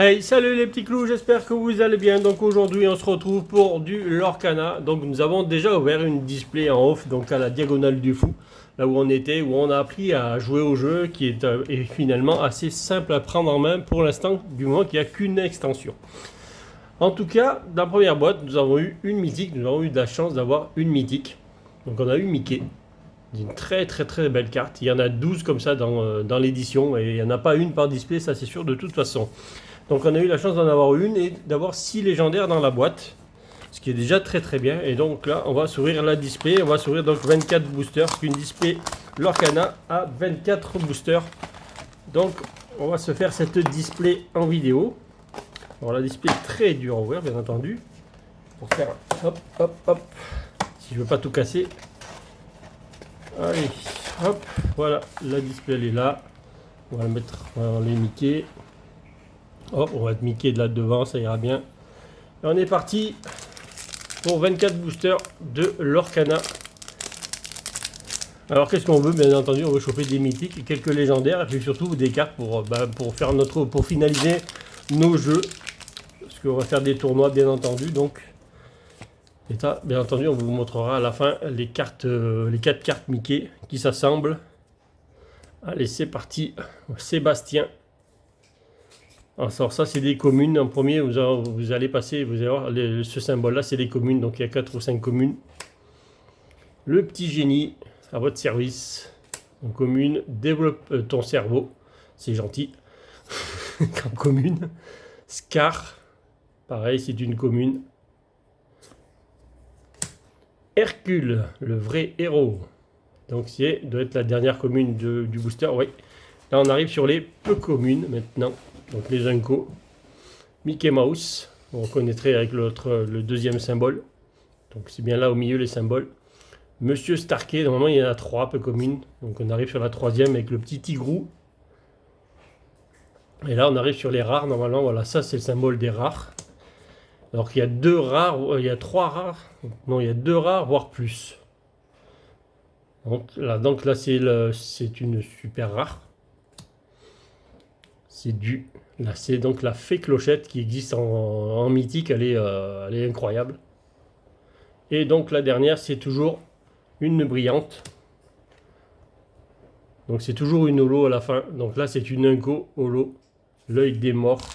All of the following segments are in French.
Hey, salut les petits clous, j'espère que vous allez bien. Donc aujourd'hui on se retrouve pour du Lorcana. Donc nous avons déjà ouvert une display en off, donc à la diagonale du fou, là où on était, où on a appris à jouer au jeu qui est finalement assez simple à prendre en main pour l'instant, du moment qu'il n'y a qu'une extension. En tout cas, dans la première boîte, nous avons eu une mythique, nous avons eu de la chance d'avoir une mythique. Donc on a eu Mickey, une très belle carte. Il y en a 12 comme ça dans l'édition et il n'y en a pas une par display, ça c'est sûr de toute façon. Donc on a eu la chance d'en avoir une et d'avoir 6 légendaires dans la boîte, ce qui est déjà très bien. Et donc là, on va s'ouvrir la display, on va s'ouvrir donc 24 boosters, une display Lorcana à 24 boosters. Donc on va se faire cette display en vidéo. Alors la display est très dure à ouvrir, bien entendu. Pour faire hop, si je veux pas tout casser. Allez, hop, voilà, la display elle est là. On va la mettre, on va les Mickey. Oh, on va être Mickey de là devant, ça ira bien. Et on est parti pour 24 boosters de Lorcana. Alors qu'est-ce qu'on veut? Bien entendu, on veut choper des mythiques et quelques légendaires et puis surtout des cartes pour finaliser nos jeux. Parce qu'on va faire des tournois, bien entendu. Donc, et ça, bien entendu, on vous montrera à la fin les 4 cartes Mickey qui s'assemblent. Allez, c'est parti. Sébastien. Alors ça c'est des communes. En premier vous allez passer, vous allez voir ce symbole là, c'est des communes, donc il y a 4 ou 5 communes. Le petit génie à votre service. En commune, développe ton cerveau, c'est gentil. En commune. Scar, pareil, c'est une commune. Hercule, le vrai héros. Donc doit être la dernière commune du booster, oui. Là on arrive sur les peu communes maintenant. Donc les Unco, Mickey Mouse, on reconnaîtrait avec le deuxième symbole. Donc c'est bien là au milieu les symboles. Monsieur Starkey, normalement il y en a 3 peu communes. Donc on arrive sur la troisième avec le petit tigrou. Et là on arrive sur les rares, normalement voilà, ça c'est le symbole des rares. Alors qu'il y a 2 rares, il y a 3 rares, non il y a 2 rares voire plus. Donc là c'est une super rare. Là c'est donc la fée clochette qui existe en mythique, elle est incroyable. Et donc la dernière c'est toujours une brillante. Donc c'est toujours une holo à la fin. Donc là c'est une Unco holo. L'œil des morts.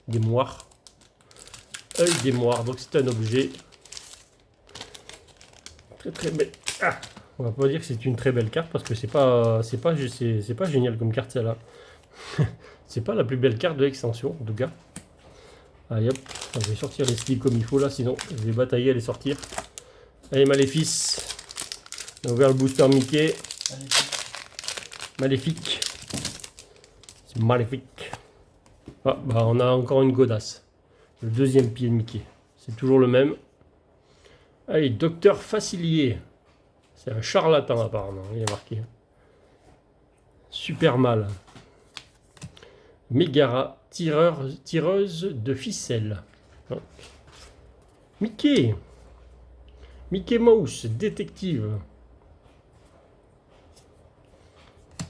Des moires. Œil des moires. Donc c'est un objet. Très belle. Ah, on va pas dire que c'est une très belle carte parce que c'est pas génial comme carte celle-là. C'est pas la plus belle carte de l'extension, en tout cas. Allez hop, je vais sortir les skills comme il faut là, sinon je vais batailler à les sortir. Allez, Maléfice. On a ouvert le booster Mickey. Maléfique. C'est maléfique. Ah, bah on a encore une godasse. Le deuxième pied de Mickey. C'est toujours le même. Allez, Docteur Facilier. C'est un charlatan apparemment, il est marqué. Super mal. Megara, tireuse de ficelles. Mickey. Mickey Mouse, détective.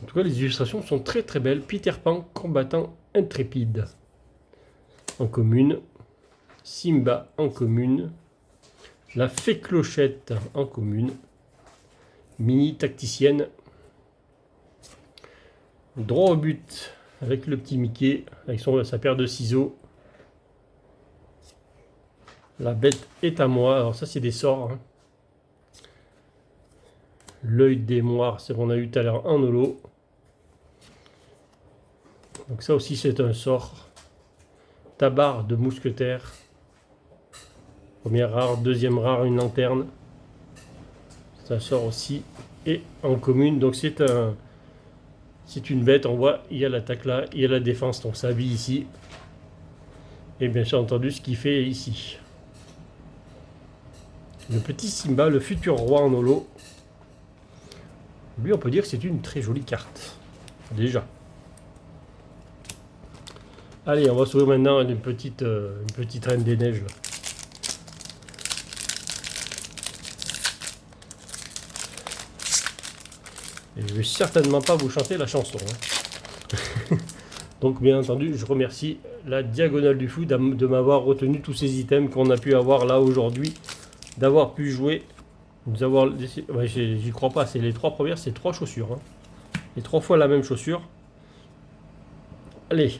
En tout cas, les illustrations sont très belles. Peter Pan, combattant intrépide. En commune. Simba en commune. La fée clochette en commune. Mini tacticienne. Droit au but. Avec le petit Mickey, avec sa paire de ciseaux. La bête est à moi. Alors ça, c'est des sorts. Hein. L'œil des moires, c'est qu'on a eu tout à l'heure en holo. Donc ça aussi, c'est un sort. Tabard de mousquetaire. Première rare, deuxième rare, une lanterne. C'est un sort aussi. Et en commune, donc c'est une bête, on voit, il y a l'attaque là, il y a la défense, donc ça vit ici. Et bien sûr entendu, ce qu'il fait ici. Le petit Simba, le futur roi en holo. Lui, on peut dire que c'est une très jolie carte. Déjà. Allez, on va s'ouvrir maintenant une petite reine des neiges. Là. Et je vais certainement pas vous chanter la chanson. Hein. Donc bien entendu, je remercie la Diagonale du Fou de m'avoir retenu tous ces items qu'on a pu avoir là aujourd'hui, d'avoir pu jouer, ouais, j'y crois pas, c'est les 3 premières, c'est 3 chaussures. Hein. Et 3 fois la même chaussure. Allez,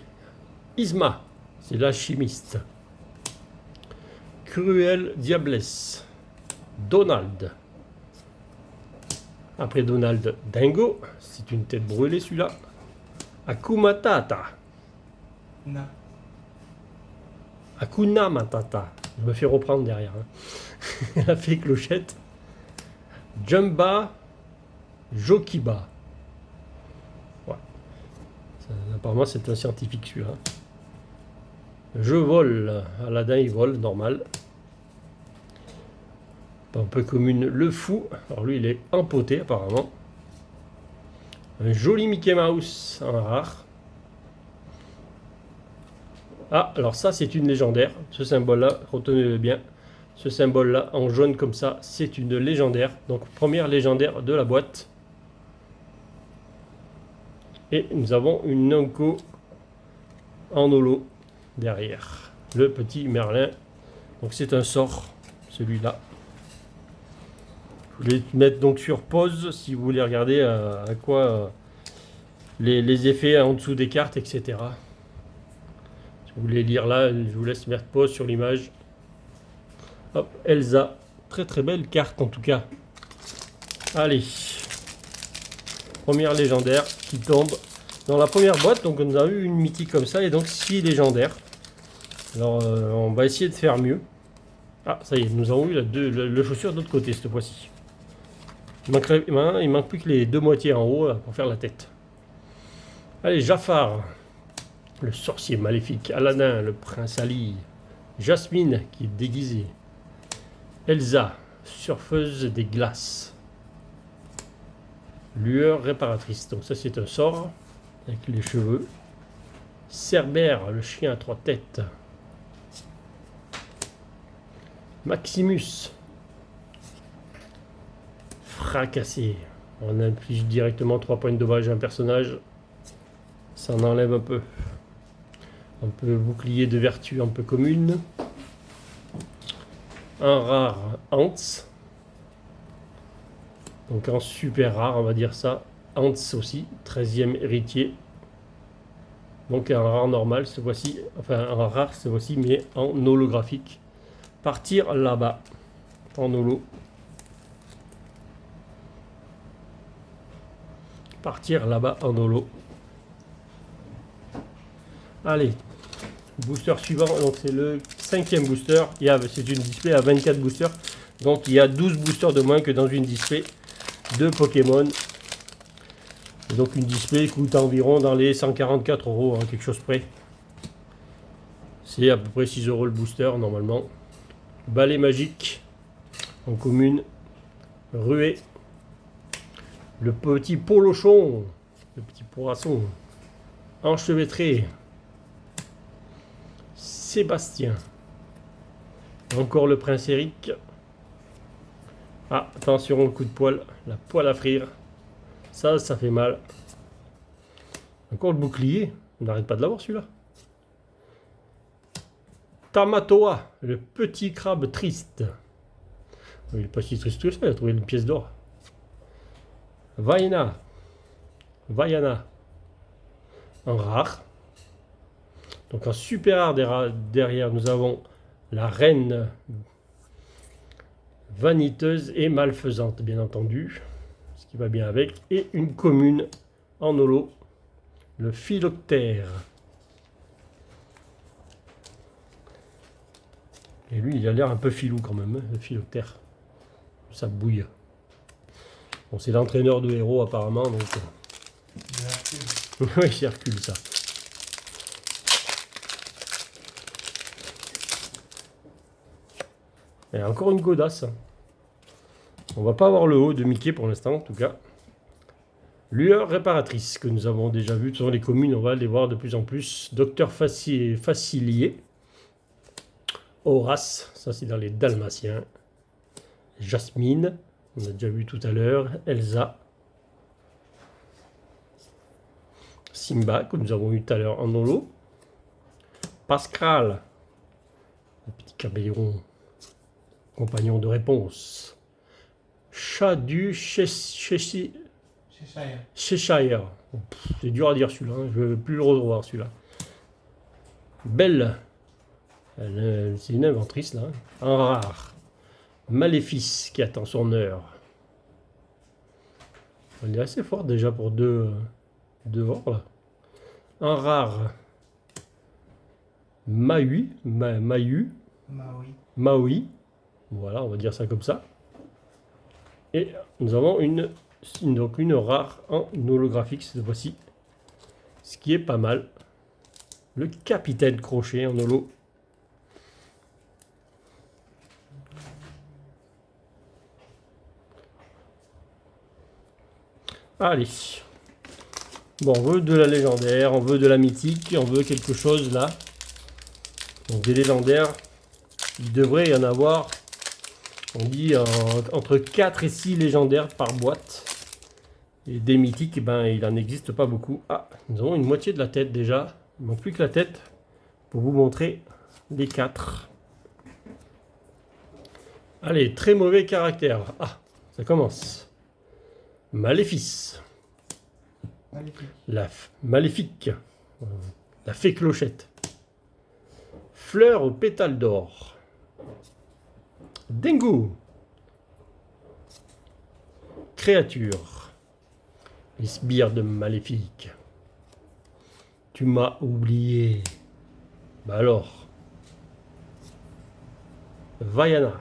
Isma, c'est la chimiste. Cruel Diablesse. Donald. Après Donald, Dingo. C'est une tête brûlée celui-là. Akuma Tata. Na. Akuna Matata. Je me fais reprendre derrière. Hein. La fée clochette. Jumba Jokiba. Ouais. Apparemment c'est un scientifique celui-là. Je vole. Aladdin il vole, normal. Un peu commune, le fou. Alors lui il est empoté apparemment. Un joli Mickey Mouse en rare. Ah, alors ça c'est une légendaire. Ce symbole-là, retenez-le bien. Ce symbole-là en jaune comme ça, c'est une légendaire. Donc première légendaire de la boîte. Et nous avons une Nanko en holo derrière. Le petit Merlin. Donc c'est un sort, celui-là. Je vais mettre donc sur pause si vous voulez regarder à quoi les effets en dessous des cartes, etc. Si vous voulez lire là, je vous laisse mettre pause sur l'image. Hop, Elsa. Très très belle carte en tout cas. Allez. Première légendaire qui tombe dans la première boîte. Donc on a eu une mythique comme ça et donc 6 légendaires. Alors on va essayer de faire mieux. Ah ça y est, nous avons eu le chaussure de l'autre côté cette fois-ci. Il manque plus que les 2 moitiés en haut là, pour faire la tête. Allez, Jafar, le sorcier maléfique. Aladdin, le prince Ali. Jasmine, qui est déguisée. Elsa, surfeuse des glaces. Lueur réparatrice. Donc ça, c'est un sort avec les cheveux. Cerbère, le chien à 3 têtes. Maximus. Fracassé. On inflige directement 3 points de dommage à un personnage. Ça en enlève un peu. Un peu bouclier de vertu un peu commune. Un rare Hans. Donc en super rare, on va dire ça. Hans aussi, 13e héritier. Donc un rare normal cette fois-ci. Enfin un rare cette fois-ci, mais en holographique. Partir là-bas. En holo. Partir là-bas en holo. Allez, booster suivant, donc c'est le 5e booster. C'est une display à 24 boosters. Donc il y a 12 boosters de moins que dans une display de Pokémon. Et donc une display coûte environ dans les 144 €, hein, quelque chose près. C'est à peu près 6 € le booster normalement. Balai magique en commune. Ruée. Le petit polochon. Le petit poisson. Enchevêtré. Sébastien. Encore le prince Eric. Ah, attention au coup de poêle. La poêle à frire. Ça fait mal. Encore le bouclier. On n'arrête pas de l'avoir celui-là. Tamatoa, le petit crabe triste. Il n'est pas si triste que ça, il a trouvé une pièce d'or. Vaiana. En rare. Donc en super rare derrière, nous avons la reine vaniteuse et malfaisante, bien entendu. Ce qui va bien avec. Et une commune en holo. Le phyloctère. Et lui, il a l'air un peu filou quand même, hein, le phyloctère. Ça bouille. Bon, c'est l'entraîneur de héros apparemment, donc... Oui, c'est Hercule, ça. Et encore une godasse. On va pas avoir le haut de Mickey pour l'instant, en tout cas. Lueur réparatrice, que nous avons déjà vu sur les communes, on va les voir de plus en plus. Docteur Facilier. Horace, ça c'est dans les Dalmatiens. Jasmine, on a déjà vu tout à l'heure. Elsa. Simba, que nous avons eu tout à l'heure en holo. Pascal, le petit caméléon, compagnon de réponse. Chat du Cheshire. C'est dur à dire celui-là, hein. Je ne veux plus le revoir celui-là. Belle, c'est une inventrice là. Un rare. Maléfice qui attend son heure. Elle est assez forte déjà pour deux ors là. Un rare. Maui. Voilà, on va dire ça comme ça. Et nous avons donc une rare en holographique cette fois-ci. Ce qui est pas mal. Le capitaine Crochet en holo. Allez. Bon, on veut de la légendaire, on veut de la mythique, on veut quelque chose là. Donc des légendaires, il devrait y en avoir, on dit entre 4 et 6 légendaires par boîte. Et des mythiques, ben, il n'en existe pas beaucoup. Ah, nous avons une moitié de la tête déjà. Il ne manque plus que la tête pour vous montrer les 4. Allez, très mauvais caractère. Ah, ça commence. Maléfice. Maléfique. La fée clochette. Fleur aux pétales d'or. Dengu. Créature. Les sbires de maléfique. Tu m'as oublié. Bah alors. Vaiana.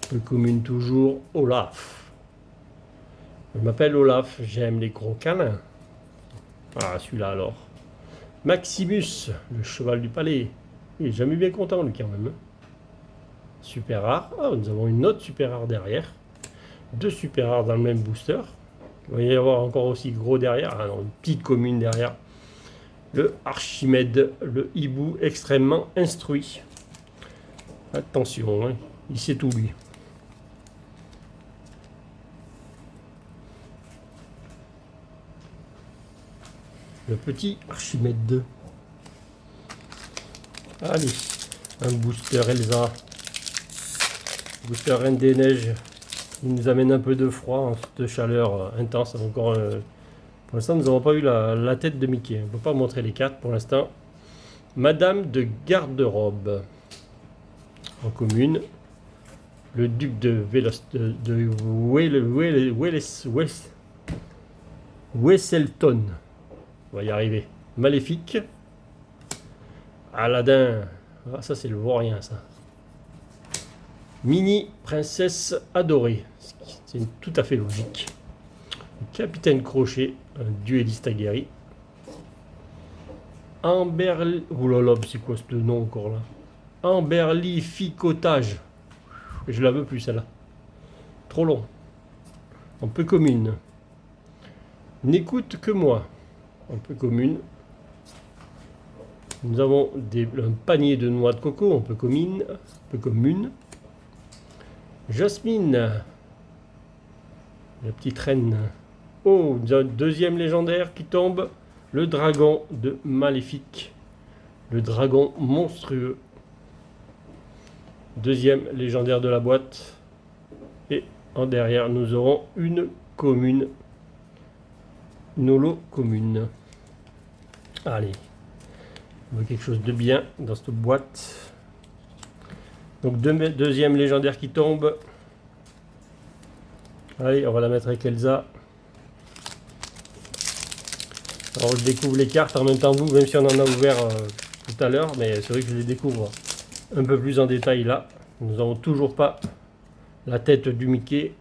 Peu commune toujours. Olaf. Je m'appelle Olaf. J'aime les gros câlins. Ah, celui-là alors. Maximus, le cheval du palais. Il est jamais bien content lui quand même. Super rare. Ah, nous avons une autre super rare derrière. 2 super rares dans le même booster. Il va y avoir encore aussi gros derrière. Ah non, une petite commune derrière. Le Archimède, le hibou extrêmement instruit. Attention, hein, il sait tout lui. Le petit Archimède 2. Allez, un booster Elsa. Booster Reine des Neiges. Il nous amène un peu de froid, de chaleur intense. Encore, pour l'instant, nous n'avons pas eu la tête de Mickey. On ne peut pas montrer les cartes pour l'instant. Madame de garde-robe. En commune. Le duc de Wesselton. On va y arriver. Maléfique. Aladdin. Ah, ça, c'est le vaurien, ça. Mini princesse adorée. C'est tout à fait logique. Capitaine Crochet. Un duelliste aguerri. Oulala, c'est quoi ce nom encore là? Emberlificotage. Je la veux plus celle-là. Trop long. En peu commune. N'écoute que moi. En peu commune. Nous avons un panier de noix de coco. En peu commune. Jasmine. La petite reine. Oh, nous avons deuxième légendaire qui tombe. Le dragon de Maléfique. Le dragon monstrueux. Deuxième légendaire de la boîte. Et en derrière, nous aurons une commune. Une holo commune. Allez. On veut quelque chose de bien dans cette boîte. Donc deuxième légendaire qui tombe. Allez, on va la mettre avec Elsa. Alors je découvre les cartes en même temps vous, même si on en a ouvert tout à l'heure, mais c'est vrai que je les découvre un peu plus en détail là. Nous n'avons toujours pas la tête du Mickey.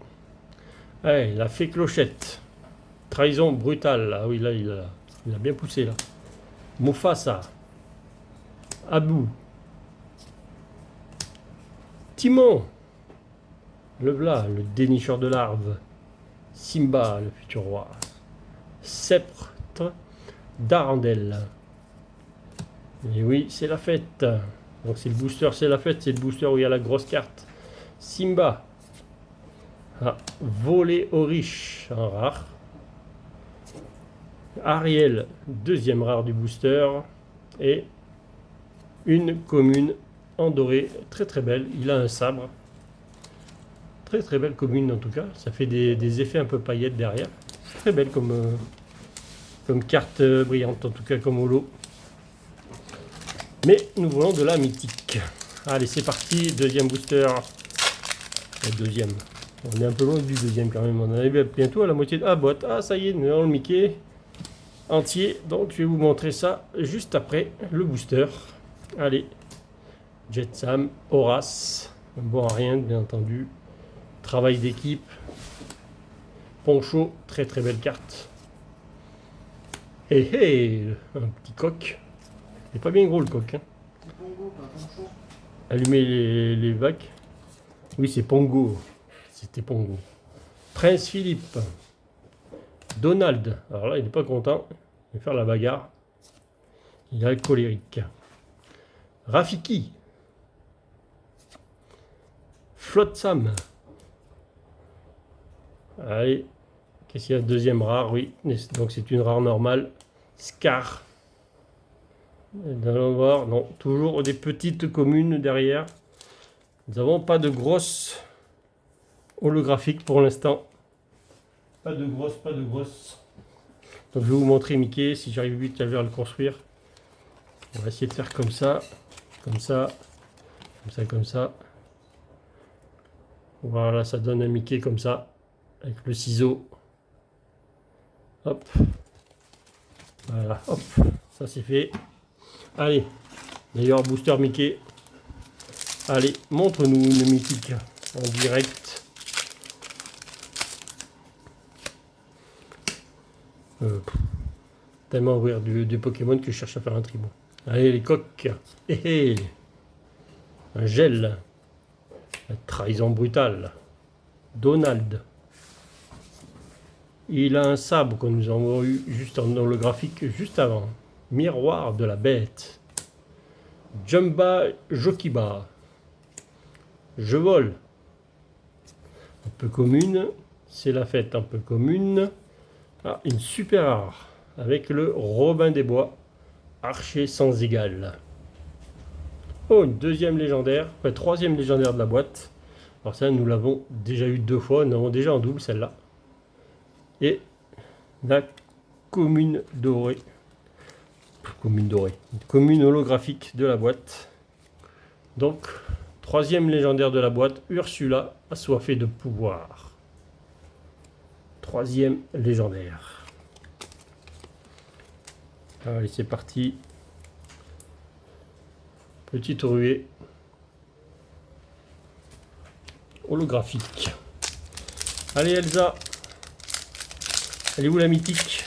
Allez, la fée clochette. Trahison brutale. Ah oui, là il a bien poussé là. Mufasa. Abu. Timon. Le Vla, le dénicheur de larves. Simba, le futur roi. Sceptre d'Arendelle. Et oui, c'est la fête. Donc c'est le booster, c'est la fête, c'est le booster où il y a la grosse carte. Simba. Ah, Voler aux riches en rare. Ariel, deuxième rare du booster. Et une commune en doré, très très belle. Il a un sabre. Très très belle commune en tout cas. Ça fait des effets un peu paillettes derrière. Très belle comme carte brillante, en tout cas comme holo. Mais nous voulons de la mythique. Allez, c'est parti. Deuxième booster. Deuxième. On est un peu loin du deuxième quand même. On arrive bientôt à la moitié de la boîte. Ah, ça y est, nous avons le Mickey entier. Donc, je vais vous montrer ça juste après le booster. Allez. Jetsam, Horace. Bon à rien, bien entendu. Travail d'équipe. Poncho, très très belle carte. Et un petit coq. Il est pas bien gros le coq. Hein. Allumer les vagues. Oui, c'est Pongo. C'était Pongo. Prince Philippe. Donald. Alors là, il n'est pas content. Il va faire la bagarre. Il est colérique. Rafiki. Flotsam. Allez. Qu'est-ce qu'il y a? Deuxième rare, oui. Donc c'est une rare normale. Scar. Nous allons voir. Non, toujours des petites communes derrière. Nous n'avons pas de grosses holographiques pour l'instant. Pas de grosses, pas de grosses. Donc je vais vous montrer Mickey, si j'arrive vite à le construire. On va essayer de faire comme ça, comme ça, comme ça, comme ça. Voilà, ça donne un Mickey comme ça, avec le ciseau. Hop. Voilà, hop. Ça c'est fait. Allez, meilleur booster Mickey. Allez, montre-nous une mythique en direct. Tellement ouvrir du Pokémon que je cherche à faire un tribou. Allez, les coques. Un gel. La trahison brutale. Donald. Il a un sabre que nous avons eu juste en holographique juste avant. Miroir de la bête. Jumba Jokiba. Je vole. Un peu commune. C'est la fête un peu commune. Ah, une super rare. Avec le Robin des Bois. Archer sans égal. Oh, une deuxième légendaire. Enfin, troisième légendaire de la boîte. Alors ça, nous l'avons déjà eu 2 fois. Nous l'avons déjà en double, celle-là. Et la commune dorée. Commune dorée. Une commune holographique de la boîte. Donc, troisième légendaire de la boîte. Ursula, assoiffée de pouvoir. Troisième légendaire. Allez, c'est parti. Petite ruée. Holographique. Allez, Elsa. Elle est où la mythique?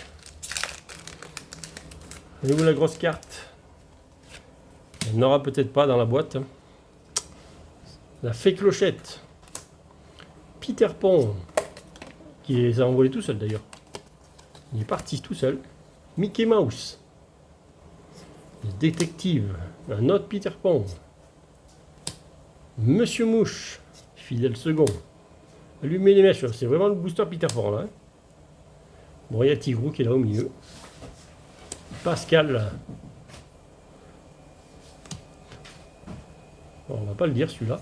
Elle est où la grosse carte? Elle n'aura peut-être pas dans la boîte. La fée clochette. Peter Pan. Qui les a envolés tout seul d'ailleurs. Il est parti tout seul. Mickey Mouse. Le détective. Un autre Peter Pan. Monsieur Mouche. Fidèle second. Allumer les mèches. C'est vraiment le booster Peter Pan là. Hein. Bon, il y a Tigrou qui est là au milieu. Pascal. Bon, on va pas le dire celui-là.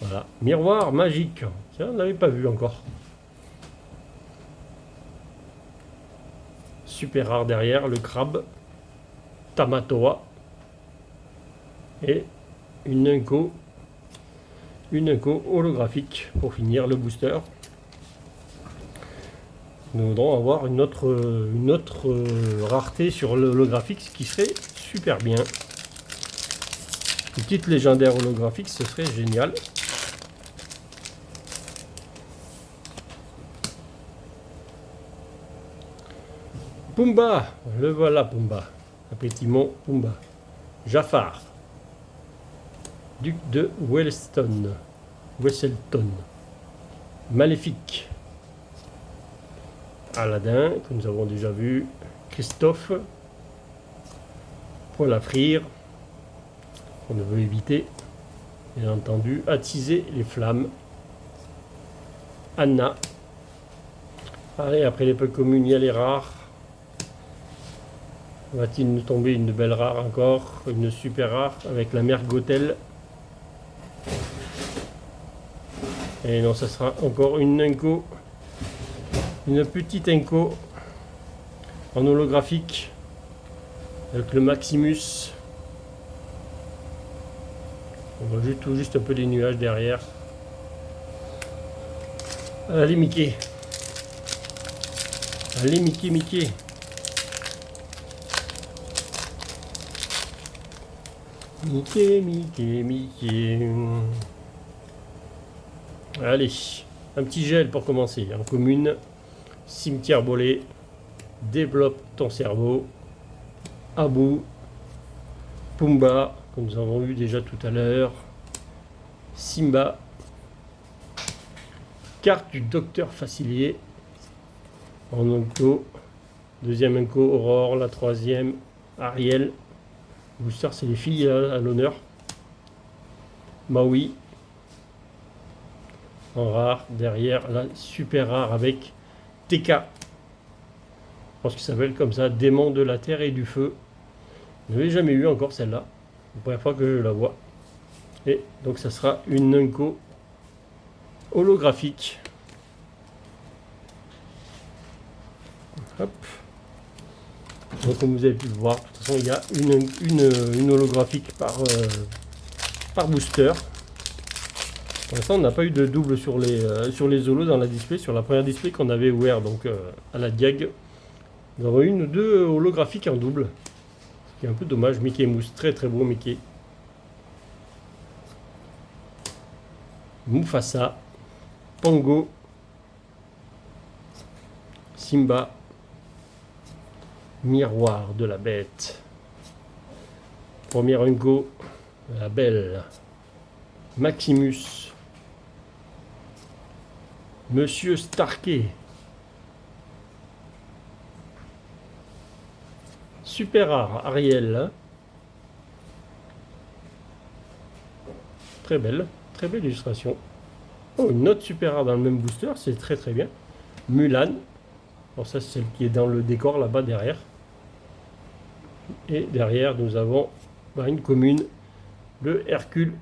Voilà. Miroir magique. Tiens, on n'avait pas vu encore. Super rare derrière, le crabe. Tamatoa. Et une Inco holographique pour finir le booster. Nous voudrons avoir une autre rareté sur l'holographique, ce qui serait super bien. Une petite légendaire holographique, ce serait génial. Pumba, le voilà Pumba. Appétit-mon Pumba. Jafar. Duc de Wesselton. Maléfique. Aladdin, que nous avons déjà vu. Christophe. Poil à frire. On ne veut éviter. Bien entendu, attiser les flammes. Anna. Allez, après les peu communes, il y a les rares. Va-t-il nous tomber une belle rare encore, une super rare avec la mère Gothel. Et non, ça sera encore une Inco, une petite Inco en holographique avec le Maximus. On voit juste un peu les nuages derrière. Allez Mickey. Allez Mickey, Mickey. Mickey, Mickey, Mickey. Allez, un petit gel pour commencer. En commune, cimetière bolé, développe ton cerveau. Abu, Pumba, comme nous avons vu déjà tout à l'heure. Simba, carte du docteur Facilier. En Inco, deuxième Inco, Aurore, la troisième, Ariel. Booster, c'est les filles à l'honneur. Maui. En rare, derrière la super rare avec TK. Je pense qu'il s'appelle comme ça, démon de la terre et du feu. Je n'avais jamais eu encore celle-là. C'est la première fois que je la vois. Et donc ça sera une Inco holographique. Hop. Donc comme vous avez pu le voir, de toute façon il y a une holographique par booster. Pour l'instant on n'a pas eu de double sur les holos dans la display, sur la première display qu'on avait ouvert donc à la Diag. Nous avons eu une ou deux holographiques en double. Ce qui est un peu dommage. Mickey Mousse, très très beau Mickey. Mufasa, Pongo, Simba, Miroir de la bête. Première Unco, la belle. Maximus. Monsieur Starkey. Super rare, Ariel. Hein. Très belle illustration. Oh, une autre super rare dans le même booster, c'est très très bien. Mulan. Bon, ça c'est celle qui est dans le décor là-bas derrière. Et derrière nous avons une commune, le Hercule.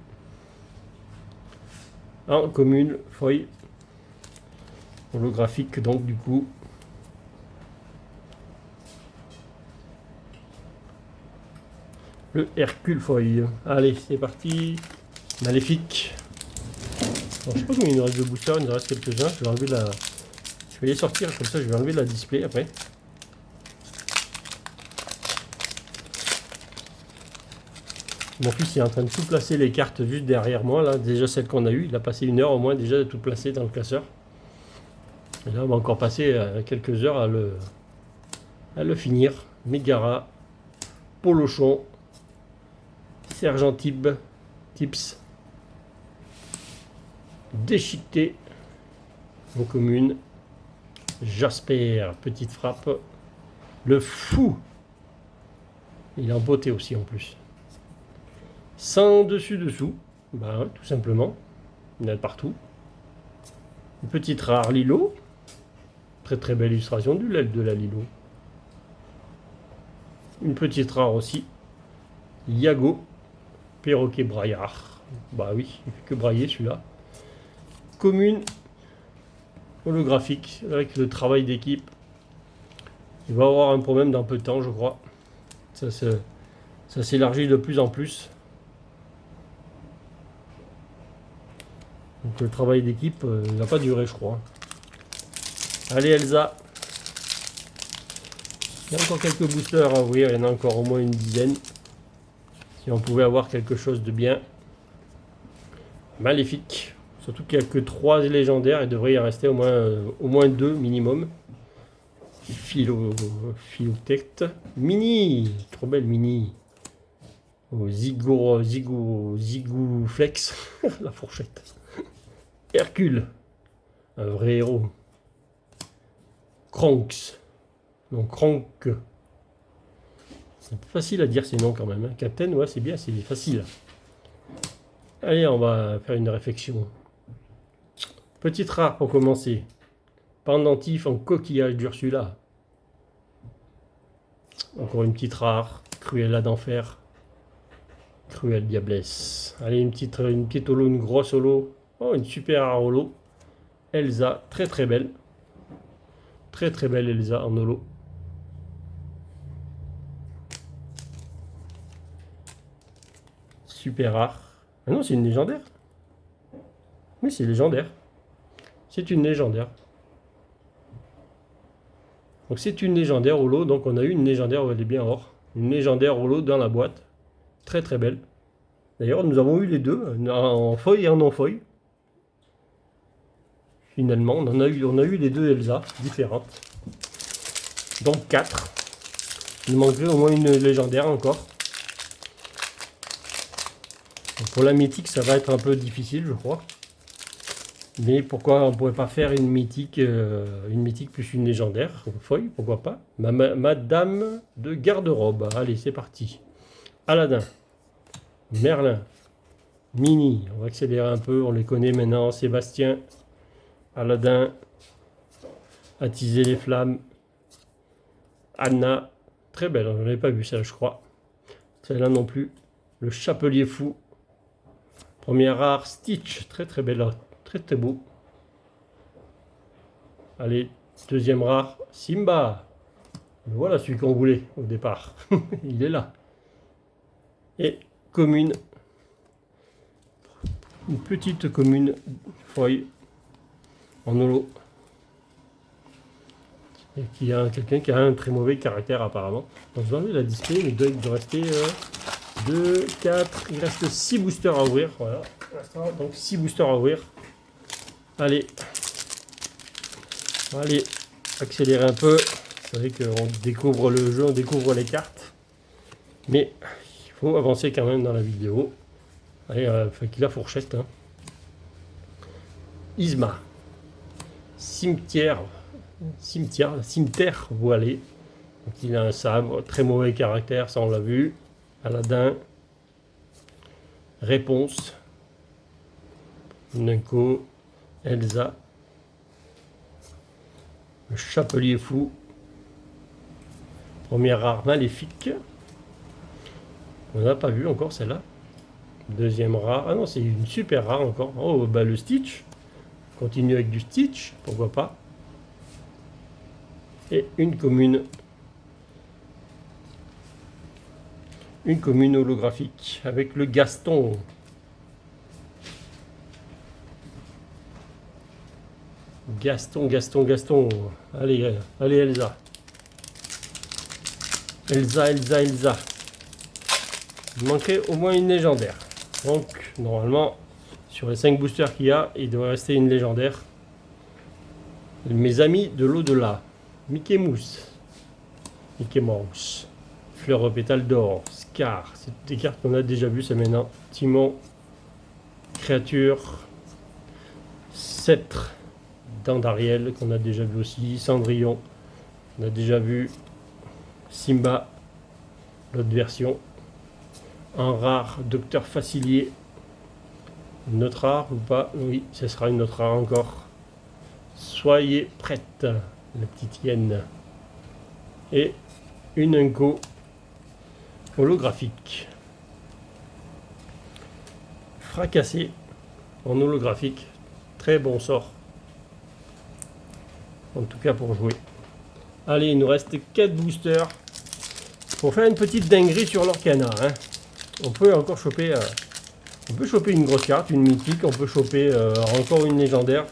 En commune, foil. Holographique donc du coup. Le Hercule foil. Allez, c'est parti. Maléfique. Bon, je sais pas combien il nous reste de boosters, il nous reste quelques-uns. Je vais enlever la. Je vais les sortir comme ça, je vais enlever la display après. Mon fils est en train de tout placer les cartes juste derrière moi. Là, déjà celle qu'on a eue, il a passé 1 heure au moins déjà de tout placer dans le classeur. Et là, on va encore passer quelques heures à le finir. Megara, Polochon, Sergent Tips, Déchiqueté, en commune, Jasper, petite frappe, le fou, il est en beauté aussi en plus, sans dessus-dessous, tout simplement, il y en a partout, une petite rare Lilo, très très belle illustration du l'aile de la Lilo, une petite rare aussi, Yago, perroquet braillard, bah oui, il fait que brailler celui-là, commune, holographique, avec le travail d'équipe. Il va avoir un problème dans peu de temps, je crois. Ça s'élargit de plus en plus. Donc le travail d'équipe, il va pas durer, je crois. Allez Elsa. Il y a encore quelques boosters à ouvrir, il y en a encore au moins une dizaine. Si on pouvait avoir quelque chose de bien. Maléfique. Surtout qu'il n'y a que 3 légendaires, il devrait y en rester au moins 2 minimum. Philotect. Mini. Trop belle Mini. Oh, Zigouflex. La fourchette. Hercule. Un vrai héros. Kronks. Donc Kronk. C'est facile à dire ces noms quand même. Hein. Captain, ouais, c'est bien, c'est facile. Allez, on va faire une réflexion. Petite rare pour commencer. Pendentif en coquillage d'Ursula. Encore une petite rare. Cruella d'enfer. Cruelle diablesse. Allez, une petite holo, une grosse holo. Oh, une super rare holo. Elsa, très très belle. Très très belle Elsa en holo. Super rare. Ah non, c'est une légendaire. Oui, c'est légendaire. C'est une légendaire. Donc c'est une légendaire holo. Donc on a eu une légendaire, elle est bien or. Une légendaire holo dans la boîte. Très très belle. D'ailleurs, nous avons eu les deux, en feuille et en non-feuille. Finalement, on a eu les deux Elsa différentes. Donc 4. Il manquerait au moins une légendaire encore. Donc pour la mythique, ça va être un peu difficile, je crois. Mais pourquoi on ne pourrait pas faire une mythique plus une légendaire, une feuille, pourquoi pas. Madame de garde-robe. Allez, c'est parti. Aladdin, Merlin, Mini. On va accélérer un peu, on les connaît maintenant. Sébastien, Aladdin, Attiser les flammes. Anna, très belle, on n'avait pas vu ça, je crois. Celle-là non plus. Le Chapelier Fou. Première rare, Stitch, très très belle, très très beau. Allez, deuxième rare, Simba. Voilà celui qu'on voulait au départ. Il est là. Et commune. Une petite commune feuille en holo. Et qui a quelqu'un qui a un très mauvais caractère apparemment. Donc je vais enlever la display, mais il doit rester 2, 4, il reste 6 boosters à ouvrir. Voilà. Donc 6 boosters à ouvrir. Allez. Allez, accélérer un peu. Vous savez qu'on découvre le jeu, on découvre les cartes. Mais il faut avancer quand même dans la vidéo. Allez, fait qu'il a fourchette. Hein. Isma. Cimetière voilé. Donc il a un sabre, très mauvais caractère, ça on l'a vu. Aladdin. Réponse. Nunko. Elsa. Le Chapelier Fou. Première rare maléfique. On n'a pas vu encore celle-là. Deuxième rare. Ah non, c'est une super rare encore. Oh, bah le Stitch. Continue avec du Stitch, pourquoi pas. Et une commune. Une commune holographique avec le Gaston. Gaston. Allez, allez Elsa. Elsa. Il manquerait au moins une légendaire. Donc, normalement, sur les 5 boosters qu'il y a, il devrait rester une légendaire. Mes amis de l'au-delà. Mickey Mouse. Fleur aux pétales d'or. Scar. C'est des cartes qu'on a déjà vues, c'est maintenant. Timon. Créature. Sceptre. Dents d'Ariel, qu'on a déjà vu aussi. Cendrillon. On a déjà vu. Simba. L'autre version. En rare, Docteur Facilier. Une autre rare ou pas? Oui, ce sera une autre rare encore. Soyez prête, la petite hyène. Et une Unco holographique. Fracassé en holographique. Très bon sort. En tout cas pour jouer. Allez, il nous reste 4 boosters. Pour faire une petite dinguerie sur l'Orcana. Hein. On peut encore choper... on peut choper une grosse carte, une mythique, on peut choper encore une légendaire.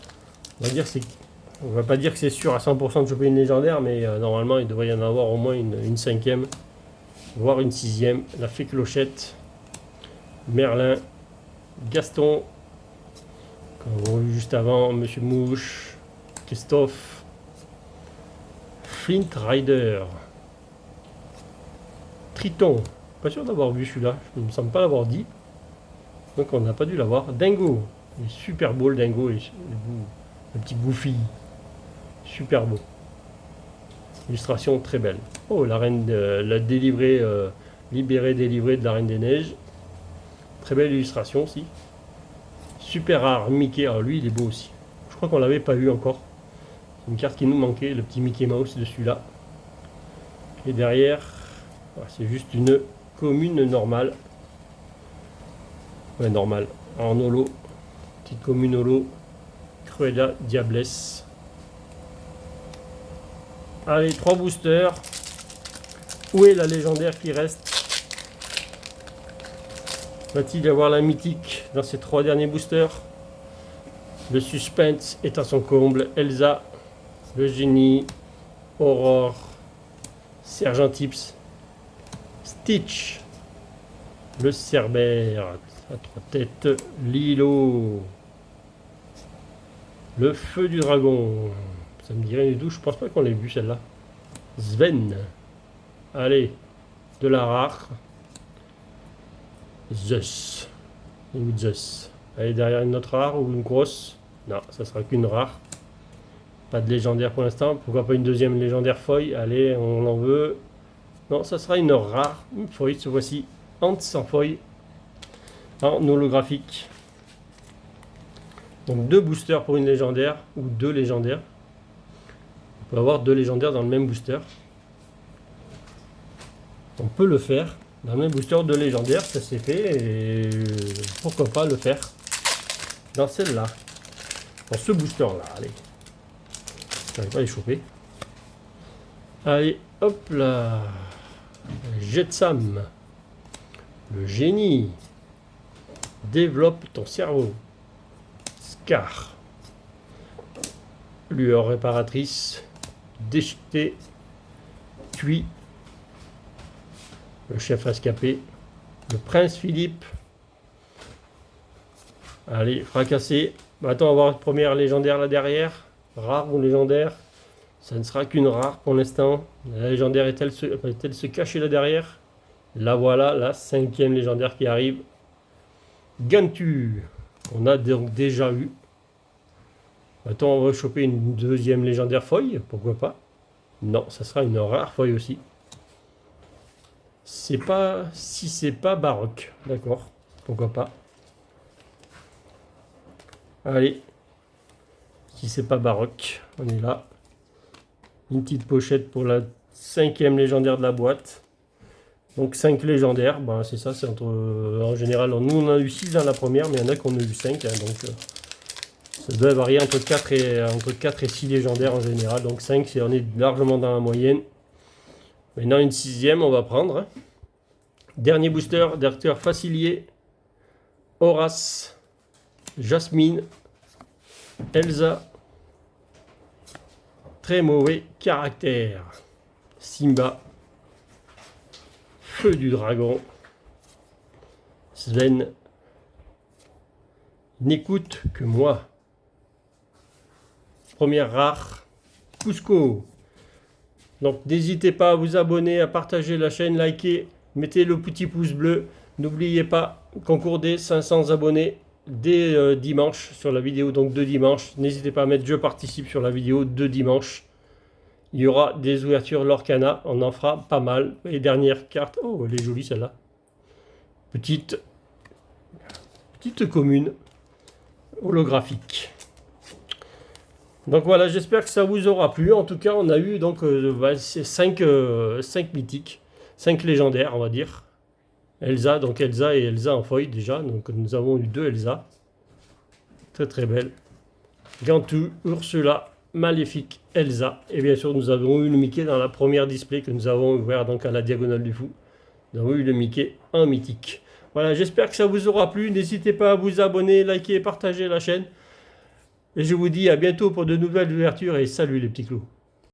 On va pas dire que c'est sûr à 100% de choper une légendaire, mais normalement il devrait y en avoir au moins une cinquième, voire une sixième. La fée Clochette, Merlin, Gaston, comme on a vu juste avant, Monsieur Mouche, Christophe, Flint Rider, Triton. Pas sûr d'avoir vu celui-là, je ne me semble pas l'avoir dit. Donc on n'a pas dû l'avoir. Dingo. Il est super beau le dingo. Le petit Goofy. Super beau. Illustration très belle. Oh, la reine la délivrée, délivrée de la Reine des Neiges. Très belle illustration aussi. Super rare Mickey. Alors lui il est beau aussi. Je crois qu'on l'avait pas eu encore. C'est une carte qui nous manquait, le petit Mickey Mouse de celui-là. Et derrière, c'est juste une commune normale. Ouais, normale. En holo. Petite commune holo. Cruella Diablesse. Allez, 3 boosters. Où est la légendaire qui reste? Va-t-il y avoir la mythique dans ces 3 derniers boosters? Le suspense est à son comble. Elsa, le génie, Aurore, Sergent Tips, Stitch, le Cerbère à 3 têtes, Lilo, le feu du dragon. Ça me dit rien du tout, je pense pas qu'on l'ait vu celle-là. Sven. Allez, de la rare. Zeus. Ou Zeus. Allez, derrière une autre rare ou une grosse. Non, ça sera qu'une rare. Pas de légendaire pour l'instant. Pourquoi pas une deuxième légendaire foil? Allez, on en veut. Non, ça sera une rare. Une foil, ce voici. Ant sans foil. En holographique. Donc 2 boosters pour une légendaire. Ou 2 légendaires. On peut avoir 2 légendaires dans le même booster. On peut le faire. Dans le même booster de légendaire, ça s'est fait. Et pourquoi pas le faire dans celle-là. Dans ce booster-là. Allez. Je n'arrive pas à les choper. Allez, hop là. Jetsam. Le génie. Développe ton cerveau. Scar. Lueur réparatrice. Déchiqueté. Cuit. Le chef rescapé. Le prince Philippe. Allez, fracassé. Maintenant, on va voir une première légendaire là derrière. Rare ou légendaire? Ça ne sera qu'une rare pour l'instant. La légendaire est-elle se cacher là derrière? La voilà, la 5e légendaire qui arrive. Gantu. On a donc déjà eu. Maintenant, on va choper une deuxième légendaire foil. Pourquoi pas? Non, ça sera une rare foil aussi. C'est pas... Si c'est pas baroque. D'accord. Pourquoi pas? Allez. Si c'est pas baroque. On est là. Une petite pochette pour la 5e légendaire de la boîte. Donc 5 légendaires. Ben, c'est ça. C'est entre... en général, nous on a eu 6 dans la première. Mais il y en a qu'on a eu 5. Hein, donc ça doit varier entre 4 et 6 légendaires en général. Donc 5, on est largement dans la moyenne. Maintenant, une 6e, on va prendre. Hein. Dernier booster, d'acteur Facilier, Horace, Jasmine, Elsa. Très mauvais caractère. Simba, Feu du dragon, Sven, N'écoute que moi. Première rare, Cusco. Donc n'hésitez pas à vous abonner, à partager la chaîne, liker, mettez le petit pouce bleu. N'oubliez pas, concours des 500 abonnés dès dimanche sur la vidéo donc de dimanche. N'hésitez pas à mettre je participe sur la vidéo de dimanche. Il y aura des ouvertures Lorcana, on en fera pas mal. Les dernières cartes, oh elle est jolie celle-là. Petite commune holographique. Donc voilà, j'espère que ça vous aura plu. En tout cas, on a eu donc 5 mythiques, 5 légendaires, on va dire. Elsa, donc Elsa et Elsa en foil déjà. Donc nous avons eu 2 Elsa. Très très belle. Gantu, Ursula, Maléfique, Elsa. Et bien sûr, nous avons eu le Mickey dans la première display que nous avons ouvert donc à la Diagonale du Fou. Nous avons eu le Mickey en mythique. Voilà, j'espère que ça vous aura plu. N'hésitez pas à vous abonner, liker et partager la chaîne. Et je vous dis à bientôt pour de nouvelles ouvertures et salut les petits clous.